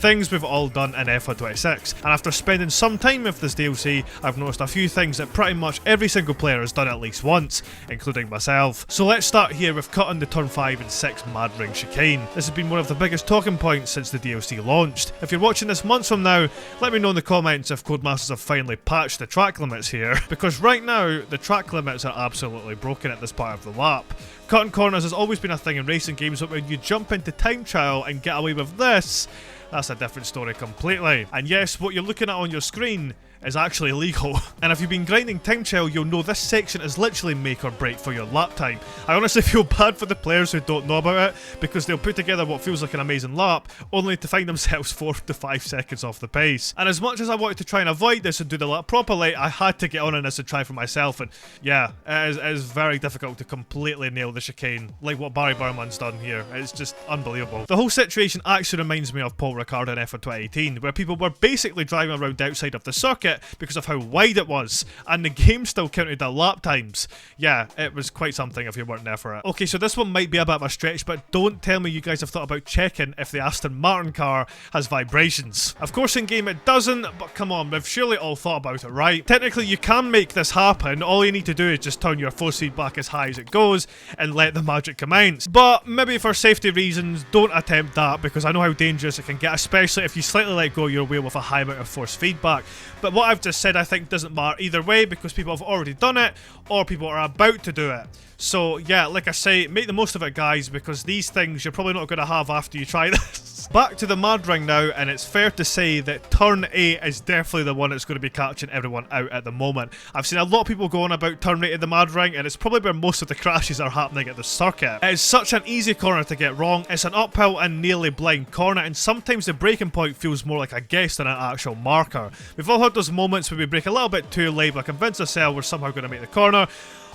Things we've all done in F1 26, and after spending some time with this DLC, I've noticed a few things that pretty much every single player has done at least once, including myself. So let's start here with cutting the turn 5 and 6 Madring chicane. This has been one of the biggest talking points since the DLC launched. If you're watching this months from now, let me know in the comments if Codemasters have finally patched the track limits here, because right now, the track limits are absolutely broken at this part of the lap. Cutting corners has always been a thing in racing games, but when you jump into time trial and get away with this, that's a different story completely. And yes, what you're looking at on your screen is actually illegal. And if you've been grinding time trial, you'll know this section is literally make or break for your lap time. I honestly feel bad for the players who don't know about it, because they'll put together what feels like an amazing lap, only to find themselves 4 to 5 seconds off the pace. And as much as I wanted to try and avoid this and do the lap properly, I had to get on this and try for myself, and yeah, it is very difficult to completely nail the chicane, like what Barry Burman's done here. It's just unbelievable. The whole situation actually reminds me of Paul Ricard in F1 2018, where people were basically driving around outside of the circuit because of how wide it was, and the game still counted the lap times. Yeah, it was quite something if you weren't there for it. Okay, so this one might be a bit of a stretch, but don't tell me you guys have thought about checking if the Aston Martin car has vibrations. Of course in game it doesn't, but come on, we've surely all thought about it, right? Technically you can make this happen. All you need to do is just turn your force feedback as high as it goes and let the magic commence. But maybe for safety reasons, don't attempt that, because I know how dangerous it can get, especially if you slightly let go of your wheel with a high amount of force feedback. But what I've just said I think doesn't matter either way, because people have already done it, or people are about to do it. So yeah, like I say, make the most of it guys, because these things you're probably not going to have after you try this. Back to the Madring now, and it's fair to say that turn 8 is definitely the one that's going to be catching everyone out at the moment. I've seen a lot of people going about turn 8 in the Madring, and it's probably where most of the crashes are happening at the circuit. It is such an easy corner to get wrong. It's an uphill and nearly blind corner, and sometimes the braking point feels more like a guess than an actual marker. We've all had those moments where we brake a little bit too late, but convince ourselves we're somehow going to make the corner,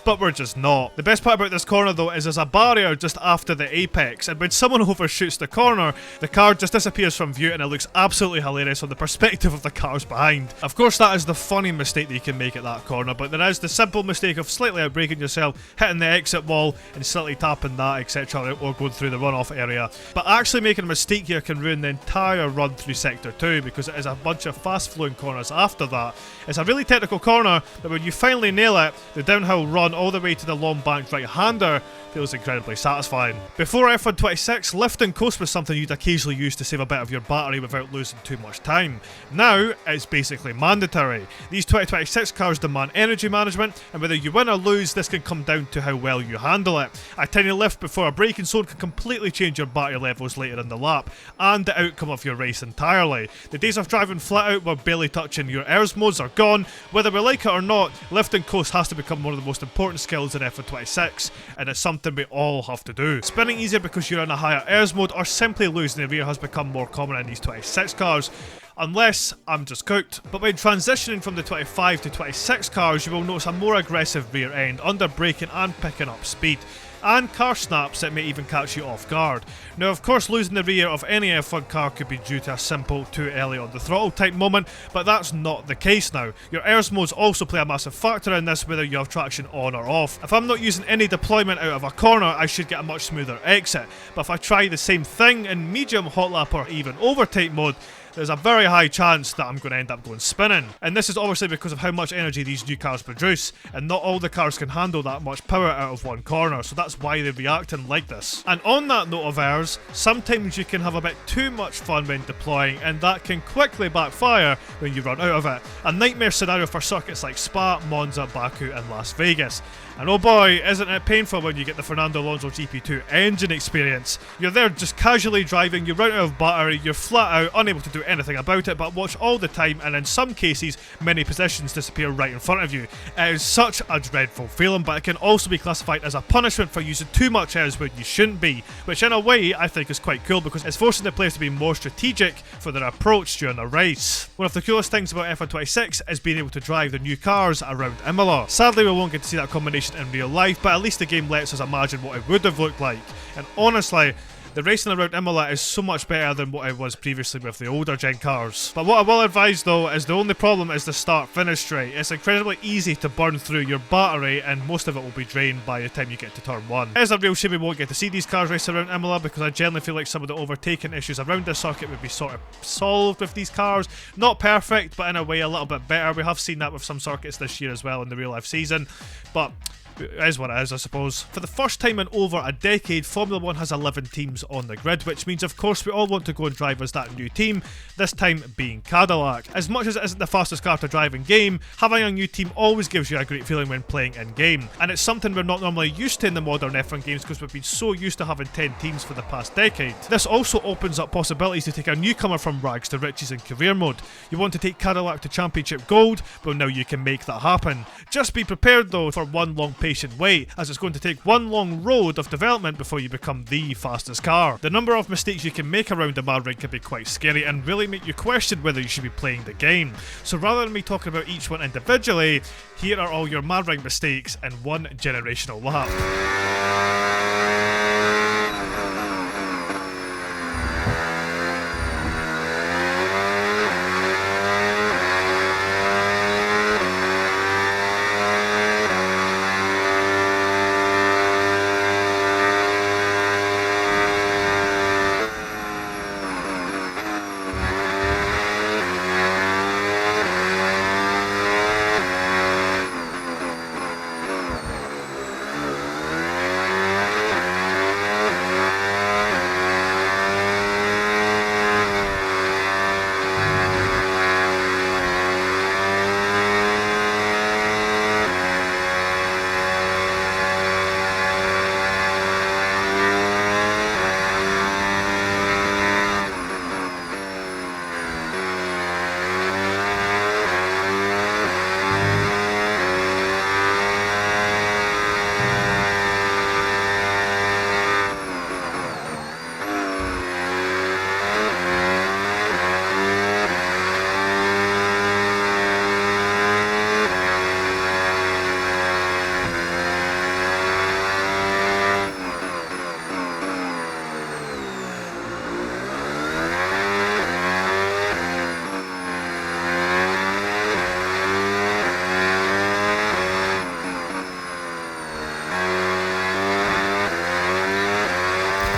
but we're just not. The best part about this corner though is there's a barrier just after the apex, and when someone overshoots the corner, the car just disappears from view, and it looks absolutely hilarious from the perspective of the cars behind. Of course that is the funny mistake that you can make at that corner, but there is the simple mistake of slightly outbraking yourself, hitting the exit wall and slightly tapping that, etc., or going through the runoff area. But actually making a mistake here can ruin the entire run through sector 2, because it is a bunch of fast flowing corners after that. It's a really technical corner, but when you finally nail it, the downhill run all the way to the long banked right-hander feels incredibly satisfying. Before F1 26, lift and coast was something you'd occasionally use to save a bit of your battery without losing too much time. Now, it's basically mandatory. These 2026 cars demand energy management, and whether you win or lose, this can come down to how well you handle it. A tiny lift before a braking zone can completely change your battery levels later in the lap, and the outcome of your race entirely. The days of driving flat out while barely touching your ERS modes are gone. Whether we like it or not, lift and coast has to become one of the most important skills in F1 26, and it's something we all have to do. Spinning easier because you're in a higher ERS mode, or simply losing the rear has become more common in these 26 cars. Unless I'm just cooked. But when transitioning from the 25 to 26 cars, you will notice a more aggressive rear end, under braking and picking up speed, and car snaps that may even catch you off guard. Now of course losing the rear of any F1 car could be due to a simple too early on the throttle type moment, but that's not the case now. Your ERS modes also play a massive factor in this, whether you have traction on or off. If I'm not using any deployment out of a corner, I should get a much smoother exit, but if I try the same thing in medium, hot lap or even overtake mode, there's a very high chance that I'm going to end up going spinning. And this is obviously because of how much energy these new cars produce, and not all the cars can handle that much power out of one corner, so that's why they're reacting like this. And on that note of ERS, sometimes you can have a bit too much fun when deploying, and that can quickly backfire when you run out of it. A nightmare scenario for circuits like Spa, Monza, Baku and Las Vegas. And oh boy, isn't it painful when you get the Fernando Alonso GP2 engine experience. You're there just casually driving, you run out of battery, you're flat out, unable to do anything about it but watch all the time, and in some cases, many positions disappear right in front of you. It is such a dreadful feeling, but it can also be classified as a punishment for using too much ERS when you shouldn't be, which in a way I think is quite cool, because it's forcing the players to be more strategic for their approach during a race. One of the coolest things about F1 26 is being able to drive the new cars around Imola. Sadly we won't get to see that combination in real life, but at least the game lets us imagine what it would have looked like. And honestly, The racing around Imola is so much better than what it was previously with the older gen cars. But what I will advise though is the only problem is the start-finish straight. It's incredibly easy to burn through your battery and most of it will be drained by the time you get to turn 1. It is a real shame we won't get to see these cars race around Imola because I generally feel like some of the overtaking issues around this circuit would be sort of solved with these cars. Not perfect, but in a way a little bit better. We have seen that with some circuits this year as well in the real life season, but it is what it is, I suppose. For the first time in over a decade, Formula 1 has 11 teams on the grid, which means of course we all want to go and drive as that new team, this time being Cadillac. As much as it isn't the fastest car to drive in game, having a new team always gives you a great feeling when playing in game, and it's something we're not normally used to in the modern F1 games because we've been so used to having 10 teams for the past decade. This also opens up possibilities to take a newcomer from rags to riches in career mode. You want to take Cadillac to Championship Gold? Well, now you can make that happen. Just be prepared though for one long patient wait, as it's going to take one long road of development before you become the fastest car. The number of mistakes you can make around the Madring can be quite scary and really make you question whether you should be playing the game. So rather than me talking about each one individually, here are all your Madring mistakes in one generational lap.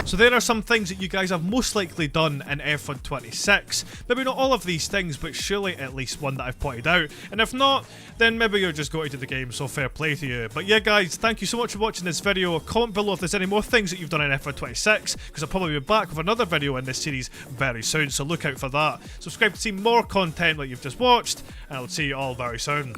So there are some things that you guys have most likely done in F1 26. Maybe not all of these things, but surely at least one that I've pointed out. And if not, then maybe you're just going to the game, so fair play to you. But yeah guys, thank you so much for watching this video. Comment below if there's any more things that you've done in F1 26, because I'll probably be back with another video in this series very soon, so look out for that. Subscribe to see more content like you've just watched, and I'll see you all very soon.